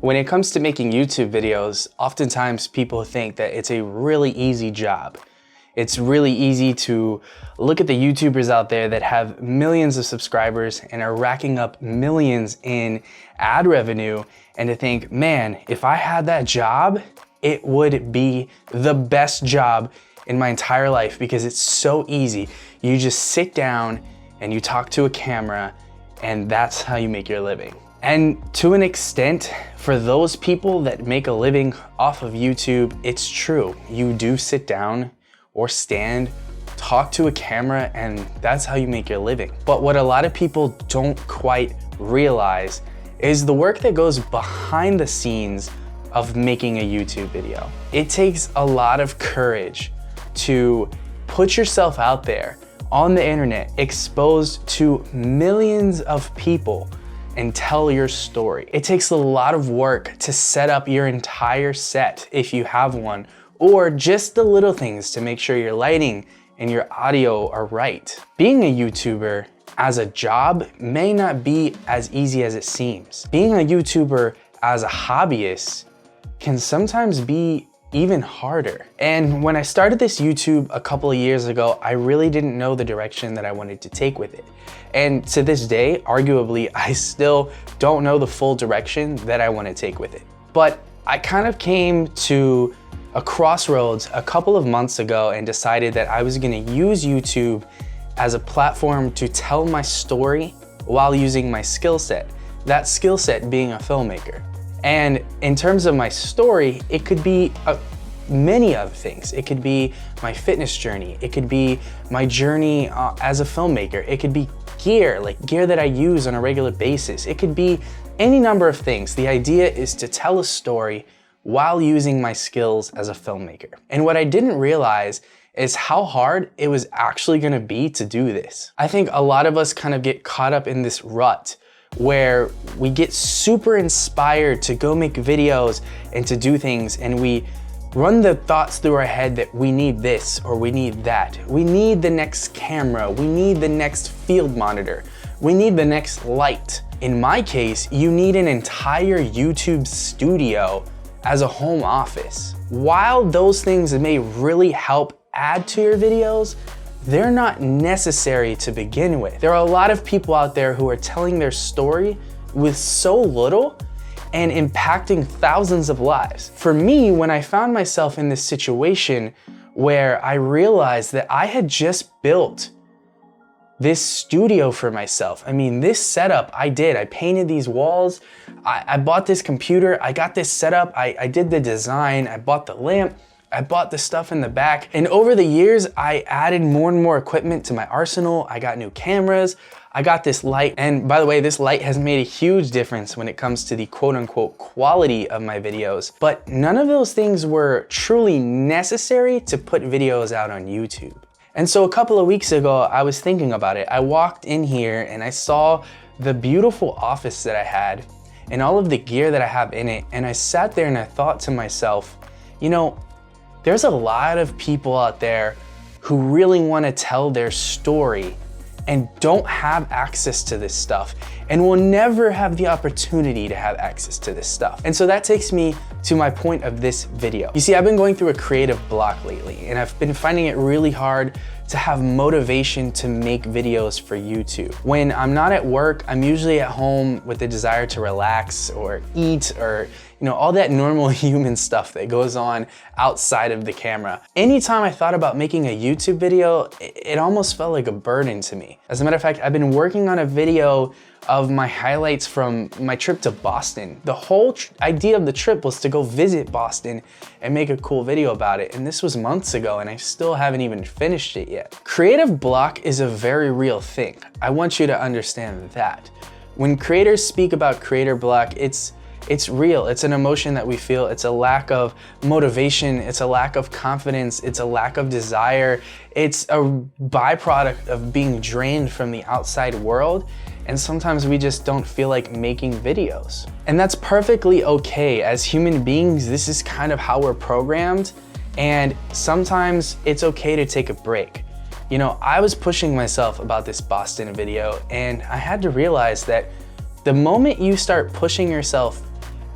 When it comes to making YouTube videos, oftentimes people think that it's a really easy job. It's really easy to look at the YouTubers out there that have millions of subscribers and are racking up millions in ad revenue, and to think, man, if I had that job, it would be the best job in my entire life because it's so easy. You just sit down and you talk to a camera, and that's how you make your living. And to an extent, for those people that make a living off of YouTube, it's true. You do sit down or stand, talk to a camera, and that's how you make your living. But what a lot of people don't quite realize is the work that goes behind the scenes of making a YouTube video. It takes a lot of courage to put yourself out there on the internet, exposed to millions of people, and tell your story. It takes a lot of work to set up your entire set if you have one, or just the little things to make sure your lighting and your audio are right. Being a YouTuber as a job may not be as easy as it seems. Being a YouTuber as a hobbyist can sometimes be even harder. And when I started this YouTube a couple of years ago, I really didn't know the direction that I wanted to take with it. And to this day, arguably, I still don't know the full direction that I want to take with it. But I kind of came to a crossroads a couple of months ago and decided that I was going to use YouTube as a platform to tell my story while using my skill set. That skill set being a filmmaker. And in terms of my story, it could be many other things. It could be my fitness journey. It could be my journey as a filmmaker. It could be gear, like gear that I use on a regular basis. It could be any number of things. The idea is to tell a story while using my skills as a filmmaker. And what I didn't realize is how hard it was actually gonna be to do this. I think a lot of us kind of get caught up in this rut where we get super inspired to go make videos and to do things, and we run the thoughts through our head that we need this or we need that. We need the next camera, we need the next field monitor, we need the next light. In my case, you need an entire YouTube studio as a home office. While those things may really help add to your videos, they're not necessary to begin with. There are a lot of people out there who are telling their story with so little and impacting thousands of lives. For me, when I found myself in this situation where I realized that I had just built this studio for myself. I mean, this setup I did. I painted these walls. I bought this computer. I got this set up. I did the design. I bought the lamp. I bought the stuff in the back. And over the years, I added more and more equipment to my arsenal. I got new cameras. I got this light. And by the way, this light has made a huge difference when it comes to the quote unquote quality of my videos. But none of those things were truly necessary to put videos out on YouTube. And so a couple of weeks ago, I was thinking about it. I walked in here and I saw the beautiful office that I had and all of the gear that I have in it. And I sat there and I thought to myself, you know, there's a lot of people out there who really want to tell their story and don't have access to this stuff and will never have the opportunity to have access to this stuff. And so that takes me to my point of this video. You see, I've been going through a creative block lately, and I've been finding it really hard to have motivation to make videos for YouTube. When I'm not at work, I'm usually at home with the desire to relax or eat or, you know, all that normal human stuff that goes on outside of the camera. Anytime I thought about making a YouTube video, it almost felt like a burden to me. As a matter of fact, I've been working on a video of my highlights from my trip to Boston. The whole idea of the trip was to go visit Boston and make a cool video about it. And this was months ago and I still haven't even finished it yet. Creative block is a very real thing. I want you to understand that. When creators speak about creator block, it's real. It's an emotion that we feel. It's a lack of motivation. It's a lack of confidence. It's a lack of desire. It's a byproduct of being drained from the outside world. And sometimes we just don't feel like making videos. And that's perfectly okay. As human beings, this is kind of how we're programmed. And sometimes it's okay to take a break. You know, I was pushing myself about this Boston video, and I had to realize that the moment you start pushing yourself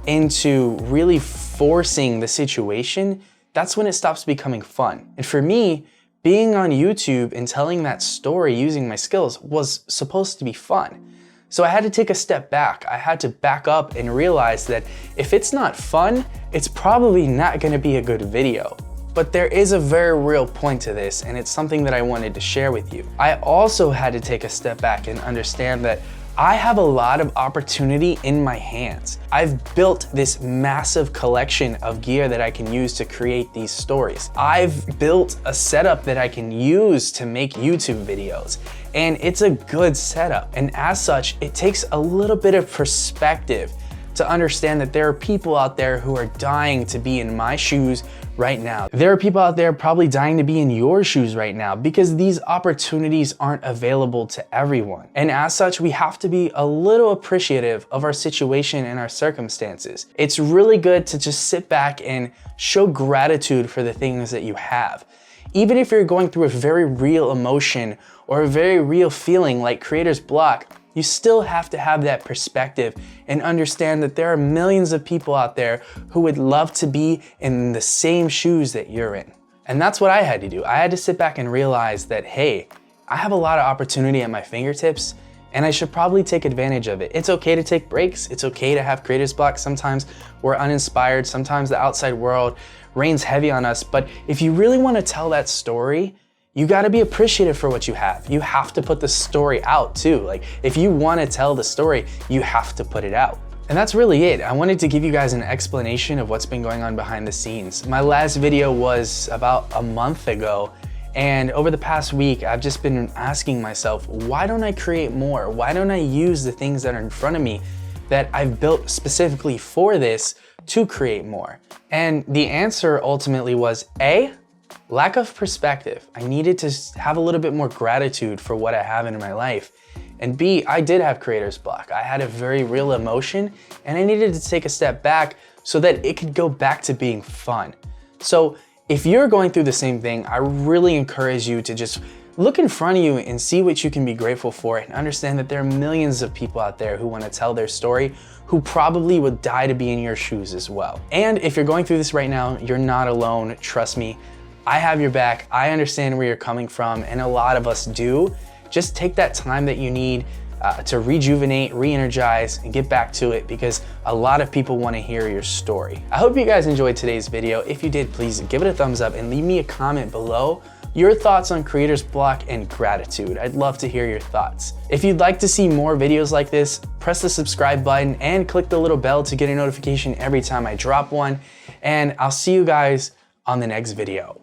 into really forcing the situation, that's when it stops becoming fun. And for me, being on YouTube and telling that story using my skills was supposed to be fun. So I had to take a step back. I had to back up and realize that if it's not fun, it's probably not gonna be a good video. But there is a very real point to this, and it's something that I wanted to share with you. I also had to take a step back and understand that I have a lot of opportunity in my hands. I've built this massive collection of gear that I can use to create these stories. I've built a setup that I can use to make YouTube videos, and it's a good setup. And as such, it takes a little bit of perspective to understand that there are people out there who are dying to be in my shoes right now. There are people out there probably dying to be in your shoes right now because these opportunities aren't available to everyone. And as such, we have to be a little appreciative of our situation and our circumstances. It's really good to just sit back and show gratitude for the things that you have. Even if you're going through a very real emotion or a very real feeling like creator's block, you still have to have that perspective and understand that there are millions of people out there who would love to be in the same shoes that you're in. And that's what I had to do. I had to sit back and realize that, hey, I have a lot of opportunity at my fingertips and I should probably take advantage of it. It's okay to take breaks. It's okay to have creator's block. Sometimes we're uninspired. Sometimes the outside world rains heavy on us. But if you really want to tell that story, you gotta be appreciative for what you have. You have to put the story out too. Like, if you wanna tell the story, you have to put it out. And that's really it. I wanted to give you guys an explanation of what's been going on behind the scenes. My last video was about a month ago, and over the past week, I've just been asking myself, why don't I create more? Why don't I use the things that are in front of me that I've built specifically for this to create more? And the answer ultimately was A, lack of perspective. I needed to have a little bit more gratitude for what I have in my life. And B, I did have creator's block. I had a very real emotion and I needed to take a step back so that it could go back to being fun. So if you're going through the same thing, I really encourage you to just look in front of you and see what you can be grateful for and understand that there are millions of people out there who want to tell their story who probably would die to be in your shoes as well. And if you're going through this right now, you're not alone, trust me. I have your back. I understand where you're coming from, and a lot of us do. Just take that time that you need to rejuvenate, re-energize, and get back to it because a lot of people want to hear your story. I hope you guys enjoyed today's video. If you did, please give it a thumbs up and leave me a comment below your thoughts on creator's block and gratitude. I'd love to hear your thoughts. If you'd like to see more videos like this, press the subscribe button and click the little bell to get a notification every time I drop one. And I'll see you guys on the next video.